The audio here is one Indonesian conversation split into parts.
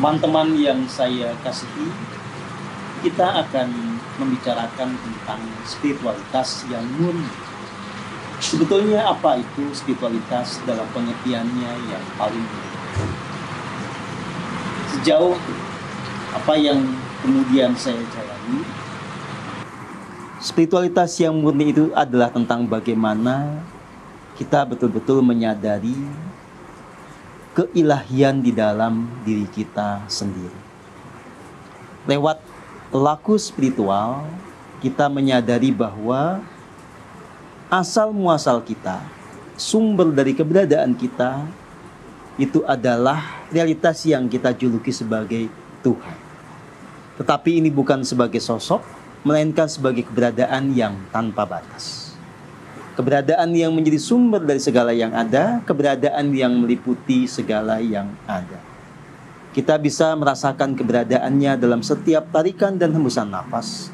Teman-teman yang saya kasihi, kita akan membicarakan tentang spiritualitas yang murni. Sebetulnya apa itu spiritualitas dalam pengertiannya yang paling murni? Sejauh apa yang kemudian saya jalani, spiritualitas yang murni itu adalah tentang bagaimana kita betul-betul menyadari keilahian di dalam diri kita sendiri. Lewat laku spiritual, kita menyadari bahwa asal muasal kita, sumber dari keberadaan kita, itu adalah realitas yang kita juluki sebagai Tuhan. Tetapi ini bukan sebagai sosok, melainkan sebagai keberadaan yang tanpa batas. Keberadaan yang menjadi sumber dari segala yang ada, keberadaan yang meliputi segala yang ada. Kita bisa merasakan keberadaannya dalam setiap tarikan dan hembusan nafas.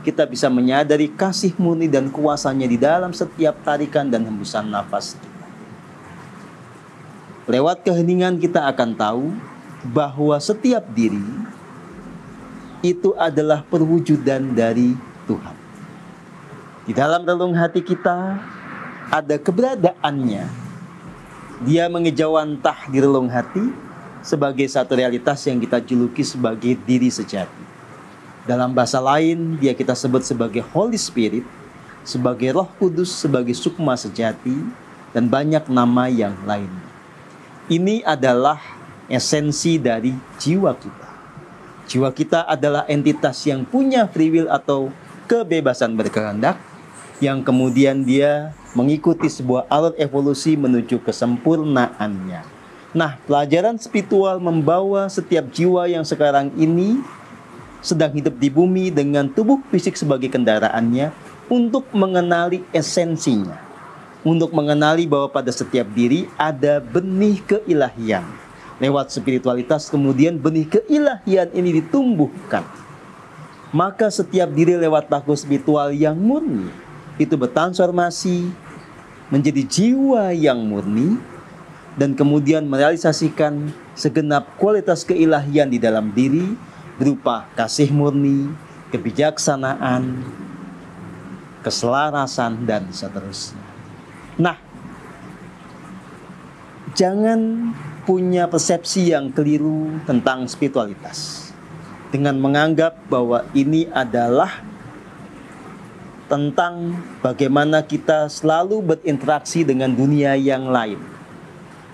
Kita bisa menyadari kasih murni dan kuasanya di dalam setiap tarikan dan hembusan nafas kita. Lewat keheningan kita akan tahu bahwa setiap diri itu adalah perwujudan dari Tuhan. Di dalam relung hati kita ada keberadaannya. Dia mengejawantah di relung hati sebagai satu realitas yang kita juluki sebagai diri sejati. Dalam bahasa lain, dia kita sebut sebagai Holy Spirit, sebagai Roh Kudus, sebagai Sukma sejati, dan banyak nama yang lainnya. Ini adalah esensi dari jiwa kita. Jiwa kita adalah entitas yang punya free will atau kebebasan berkehendak, yang kemudian dia mengikuti sebuah alur evolusi menuju kesempurnaannya. Nah, pelajaran spiritual membawa setiap jiwa yang sekarang ini sedang hidup di bumi dengan tubuh fisik sebagai kendaraannya untuk mengenali esensinya. Untuk mengenali bahwa pada setiap diri ada benih keilahian. Lewat spiritualitas kemudian benih keilahian ini ditumbuhkan. Maka setiap diri lewat laku spiritual yang murni itu bertransformasi menjadi jiwa yang murni dan kemudian merealisasikan segenap kualitas keilahian di dalam diri berupa kasih murni, kebijaksanaan, keselarasan, dan seterusnya. Nah, jangan punya persepsi yang keliru tentang spiritualitas dengan menganggap bahwa ini adalah tentang bagaimana kita selalu berinteraksi dengan dunia yang lain.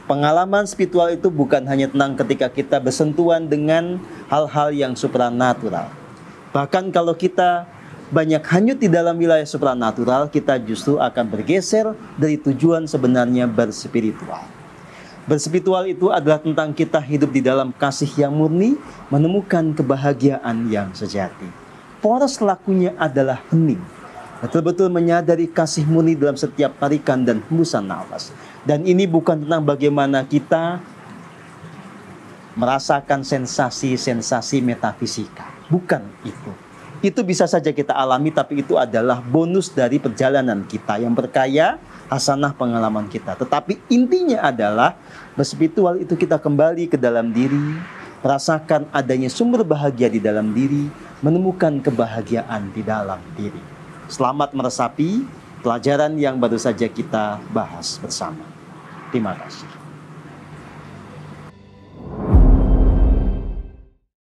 Pengalaman spiritual itu bukan hanya tentang ketika kita bersentuhan dengan hal-hal yang supranatural. Bahkan kalau kita banyak hanyut di dalam wilayah supranatural, kita justru akan bergeser dari tujuan sebenarnya berspiritual. Berspiritual itu adalah tentang kita hidup di dalam kasih yang murni, menemukan kebahagiaan yang sejati. Poros lakunya adalah hening. Betul-betul menyadari kasih murni dalam setiap tarikan dan hembusan nafas. Dan ini bukan tentang bagaimana kita merasakan sensasi-sensasi metafisika. Bukan itu. Itu bisa saja kita alami, tapi itu adalah bonus dari perjalanan kita yang berkaya, hasanah pengalaman kita. Tetapi intinya adalah berspiritual itu kita kembali ke dalam diri, merasakan adanya sumber bahagia di dalam diri, menemukan kebahagiaan di dalam diri. Selamat meresapi pelajaran yang baru saja kita bahas bersama. Terima kasih.